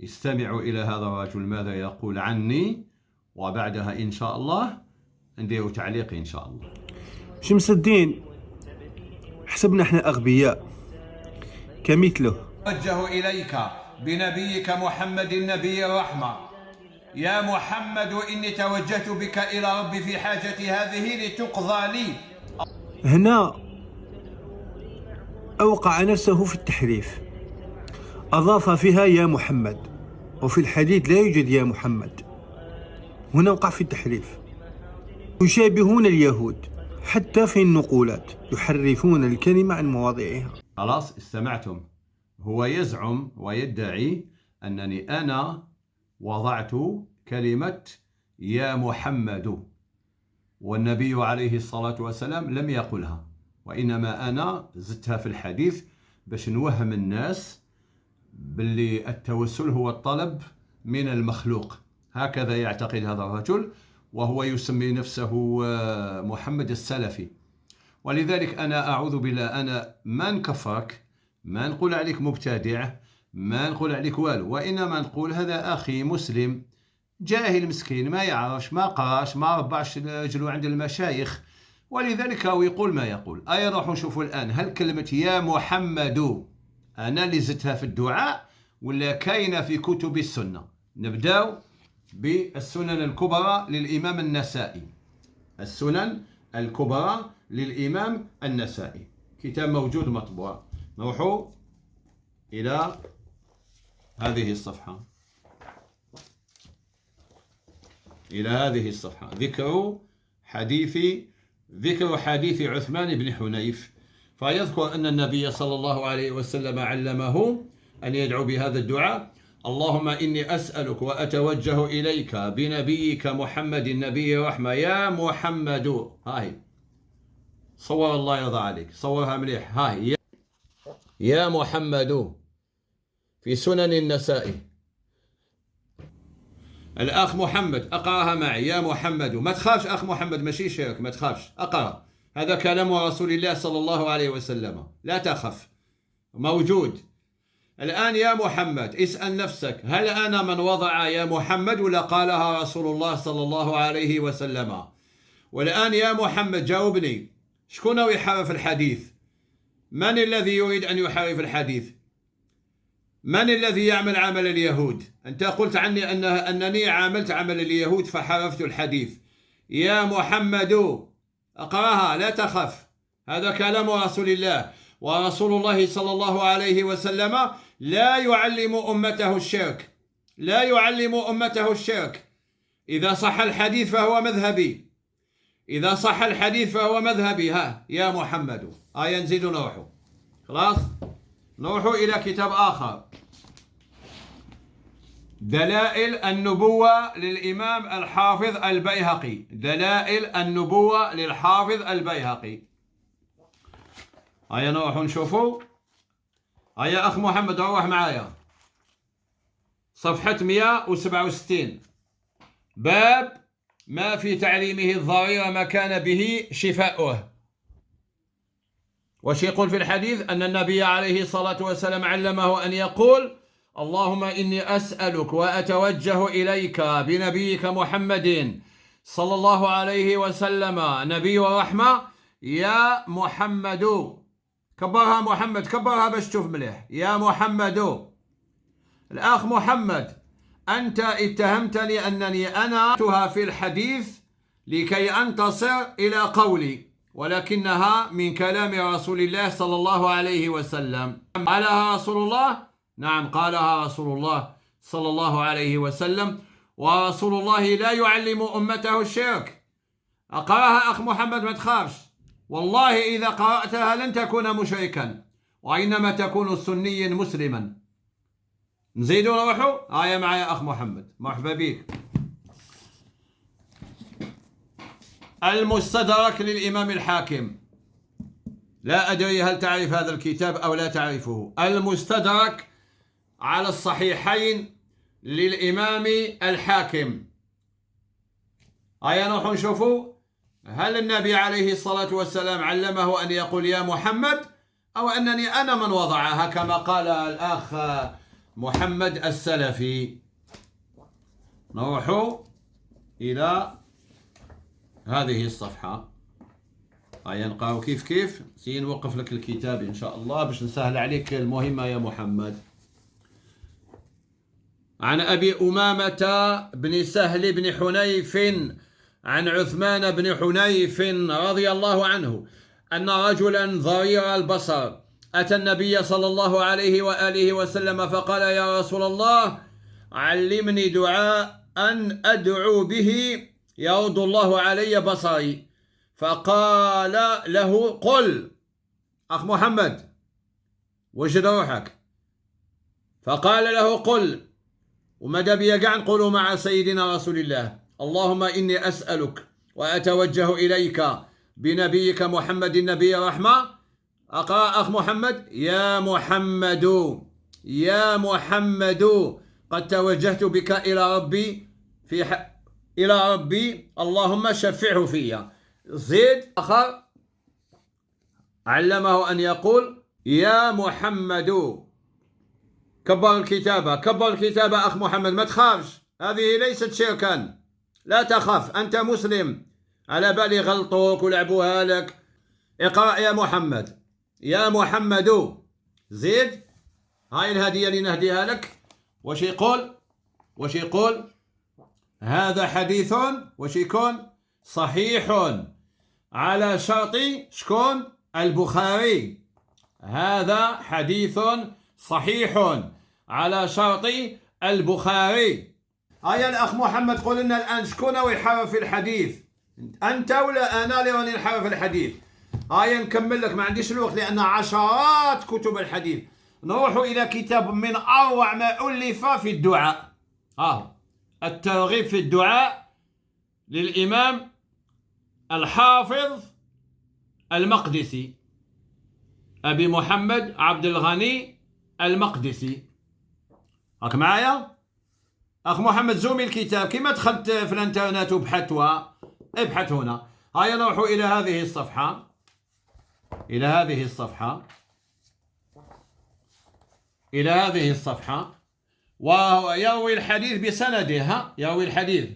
استمعوا إلى هذا الرجل ماذا يقول عني، وبعدها إن شاء الله نديروا تعليق إن شاء الله. شمس الدين حسبنا احنا أغبياء كمثله. أتوجه إليك بنبيك محمد النبي الرحمة، يا محمد إني توجهت بك إلى ربي في حاجتي هذه لتقضى لي. هنا أوقع نفسه في التحريف، أضاف فيها يا محمد، وفي الحديث لا يوجد يا محمد. هنا وقع في التحريف. يشابهون اليهود حتى في النقولات، يحرفون الكلمة عن مواضعها. خلاص استمعتم. هو يزعم ويدعي أنني أنا وضعت كلمة يا محمد، والنبي عليه الصلاة والسلام لم يقلها، وإنما أنا زدتها في الحديث باش نوهم الناس باللي التوسل هو الطلب من المخلوق. هكذا يعتقد هذا الرجل، وهو يسمي نفسه محمد السلفي. ولذلك أنا أعوذ بالله، أنا ما نكفرك، ما نقول عليك مبتدع، ما نقول عليك والو، وإنما نقول هذا أخي مسلم جاهل مسكين، ما يعرفش، ما قراش، ما ربعش رجلو عند المشايخ، ولذلك هو يقول ما يقول. أي روحوا نشوفوا الآن هل كلمة يا محمد أنا اللي زدتها في الدعاء ولا كاينة في كتب السنة. نبداو بالسنن الكبرى للإمام النسائي. السنن الكبرى للإمام النسائي، كتاب موجود مطبوع. نروحوا إلى هذه الصفحة، إلى هذه الصفحة، ذكر حديث عثمان بن حنيف، فيذكر أن النبي صلى الله عليه وسلم علمه أن يدعو بهذا الدعاء: اللهم إني أسألك وأتوجه إليك بنبيك محمد النبي الرحمة، يا محمد. هاي صور الله يرضى عليك، صورها مليح. هاي يا محمد في سنن النسائي. الأخ محمد أقرأها معي، يا محمد. ما تخافش أخ محمد، ماشي شرك، ما تخافش، أقرأ. هذا كلام رسول الله صلى الله عليه وسلم، لا تخف، موجود. الآن يا محمد اسأل نفسك، هل أنا من وضع يا محمد ولا قالها رسول الله صلى الله عليه وسلم؟ والآن يا محمد جاوبني، شكون هو يحرف الحديث؟ من الذي يريد أن يحرف الحديث؟ من الذي يعمل عمل اليهود؟ أنت قلت عني أنني عاملت عمل اليهود فحرفت الحديث. يا محمد أقرأها، لا تخف، هذا كلام رسول الله، ورسول الله صلى الله عليه وسلم لا يعلم أمته الشرك، لا يعلم أمته الشرك. إذا صح الحديث فهو مذهبي، إذا صح الحديث فهو مذهبي. ها يا محمد. نزيد نروحوا، خلاص نروحوا إلى كتاب آخر، دلائل النبوة للإمام الحافظ البيهقي. دلائل النبوة للحافظ البيهقي. هيا نروحوا نشوفوا. هيا أخ محمد روح معايا، صفحة 167، باب ما في تعليمه الضرير ما كان به شفاؤه. وش يقول في الحديث؟ أن النبي عليه الصلاة والسلام علمه أن يقول: اللهم إني أسألك وأتوجه إليك بنبيك محمد صلى الله عليه وسلم نبي الرحمة، يا محمد. كبرها محمد، كبرها باش تشوف مليح. يا محمد. الأخ محمد، أنت اتهمتني أنني أنا أتها في الحديث لكي أنتصر إلى قولي، ولكنها من كلام رسول الله صلى الله عليه وسلم. قالها رسول الله؟ نعم قالها رسول الله صلى الله عليه وسلم، ورسول الله لا يعلم أمته الشرك. أقرأها أخ محمد، ما تخافش، والله إذا قرأتها لن تكون مشركا، وإنما تكون سنيا مسلما. نزيد نروحوا. آية معي أخ محمد، مرحبا بك. المستدرك للإمام الحاكم. لا أدري هل تعرف هذا الكتاب أو لا تعرفه. المستدرك على الصحيحين للإمام الحاكم. نروح نشوفوا هل النبي عليه الصلاة والسلام علمه أن يقول يا محمد، أو أنني أنا من وضعها كما قال الأخ محمد السلفي. نروح إلى هذه الصفحة. هيا نقراو كيف سنوقف لك الكتاب إن شاء الله باش نسهل عليك المهمة يا محمد. عن أبي أمامة بن سهل بن حنيف عن عثمان بن حنيف رضي الله عنه أن رجلا ضرير البصر أتى النبي صلى الله عليه وآله وسلم فقال: يا رسول الله، علمني دعاء أن أدعو به يرد الله علي بصري. فقال له: قل. أخ محمد وجد روحك. فقال له: قل. وماذا بيا قاع نقولوا مع سيدنا رسول الله: اللهم إني أسألك وأتوجه إليك بنبيك محمد النبي الرحمة. أقرأ أخ محمد: يا محمد، يا محمد، قد توجهت بك إلى ربي إلى ربي، اللهم شفعه فيا. زيد آخر علمه أن يقول: يا محمد. كبر الكتابة، كبر الكتابة أخ محمد، ما تخافش، هذه ليست شركا، لا تخاف، أنت مسلم، على بالي غلطوك ولعبوها لك. اقرأ يا محمد، يا محمد. زيد. هاي الهدية اللي نهديها لك. وش يقول؟ وش يقول؟ هذا حديث وش يكون؟ صحيح على شرط شكون؟ البخاري. هذا حديث صحيح على شرط البخاري. هيا الأخ محمد قول لنا الآن شكون يحرف الحديث؟ أنت ولا أنا اللي راني نحرف الحديث؟ هيا نكمل لك، ما عنديش الوقت لأن عشرات كتب الحديث. نروح إلى كتاب من أروع ما ألف في الدعاء، الترغيب في الدعاء للإمام الحافظ المقدسي أبي محمد عبد الغني المقدسي. هاك معايا أخ محمد؟ زومي الكتاب كما دخلت في الانترنت وبحثوا، ابحث هنا. هيا نروح إلى هذه الصفحة، إلى هذه الصفحة، إلى هذه الصفحة. ويروي الحديث بسنده، يروي الحديث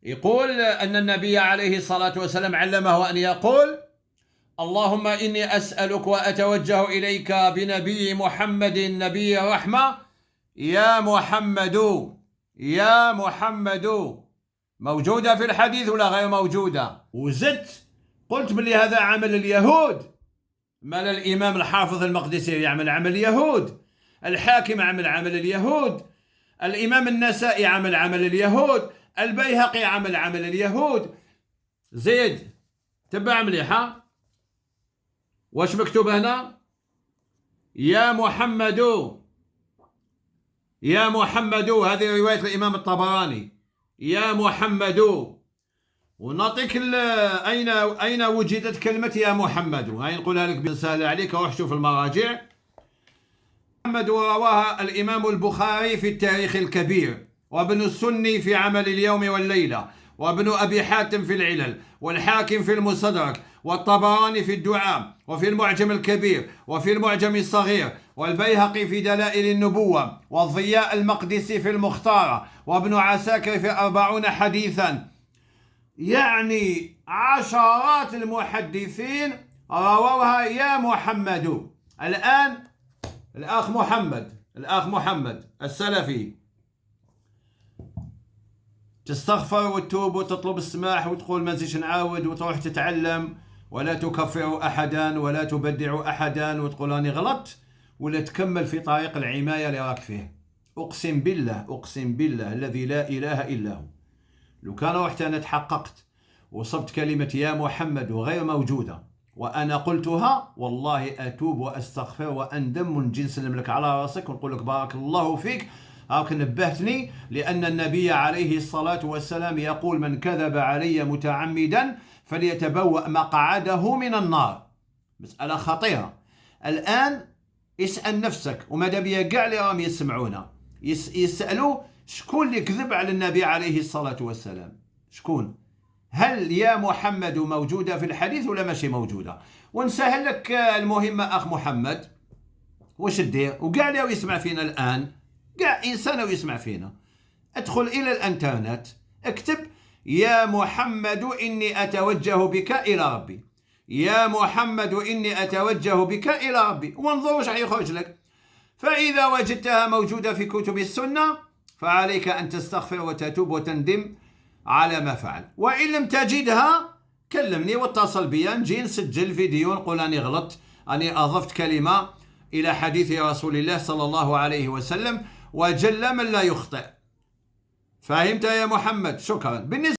يقول أن النبي عليه الصلاة والسلام علمه أن يقول: اللهم إني أسألك وأتوجه إليك بنبي محمد نبي الرحمة، يا محمد، يا محمد. موجودة في الحديث ولا غير موجودة؟ وزدت قلت بلي هذا عمل اليهود، مال الإمام الحافظ المقدسي يعمل عمل اليهود، الحاكم عمل عمل اليهود، الإمام النسائي عمل عمل اليهود، البيهقي عمل عمل اليهود. زيد تبع مليحة. واش مكتوب هنا؟ يا محمد، يا محمد. هذه رواية الإمام الطبراني. يا محمد. ونعطيك أين وجدت كلمة يا محمد. هاي نقولها لك بسهل عليك، روح شوف المراجع. محمد رواها الإمام البخاري في التاريخ الكبير، وابن السني في عمل اليوم والليلة، وابن أبي حاتم في العلل، والحاكم في المستدرك، والطبراني في الدعاء، وفي المعجم الكبير، وفي المعجم الصغير، والبيهقي في دلائل النبوة، والضياء المقدسي في المختارة، وابن عساكر في 40 حديثا. يعني عشرات المحدثين رووها يا محمد. الآن الأخ محمد السلفي تستغفر وتتوب وتطلب السماح وتقول ما نزيدش نعاود، وتروح تتعلم، ولا تكفر أحدا ولا تبدع أحدا وتقول راني غلطت، ولا تكمل في طريق العماية اللي راك فيه. أقسم بالله الذي لا إله إلا هو، لو كان رحت أنا تحققت وصبت كلمة يا محمد وغير موجودة وأنا قلتها، والله أتوب وأستغفر وأندم ونجي نسلم لك على راسك ونقول لك بارك الله فيك، هاك نبهتني، لأن النبي عليه الصلاة والسلام يقول: من كذب علي متعمدا فليتبوأ مقعده من النار. مسألة خطيرة. الآن اسأل نفسك، وماذا بيا كاع اللي راهم يسمعونا يسألوا شكون اللي كذب على النبي عليه الصلاة والسلام؟ شكون؟ هل يا محمد موجودة في الحديث ولا ماشي موجودة؟ ونسهل لك المهمة أخ محمد. واش دير؟ وكاع اللي يسمع فينا الآن كاع إنسان ويسمع فينا، ادخل إلى الإنترنت، اكتب يا محمد إني أتوجه بك إلى ربي، يا محمد إني أتوجه بك إلى ربي، وانظر واش يخرج لك. فإذا وجدتها موجودة في كتب السنة فعليك أن تستغفر وتتوب وتندم على ما فعل. وإن لم تجدها كلمني واتصل بي، نجي نسجل فيديو نقول أني غلطت، أني أضفت كلمة إلى حديث رسول الله صلى الله عليه وسلم، وجل من لا يخطئ. فهمت يا محمد؟ شكرا. بالنسبة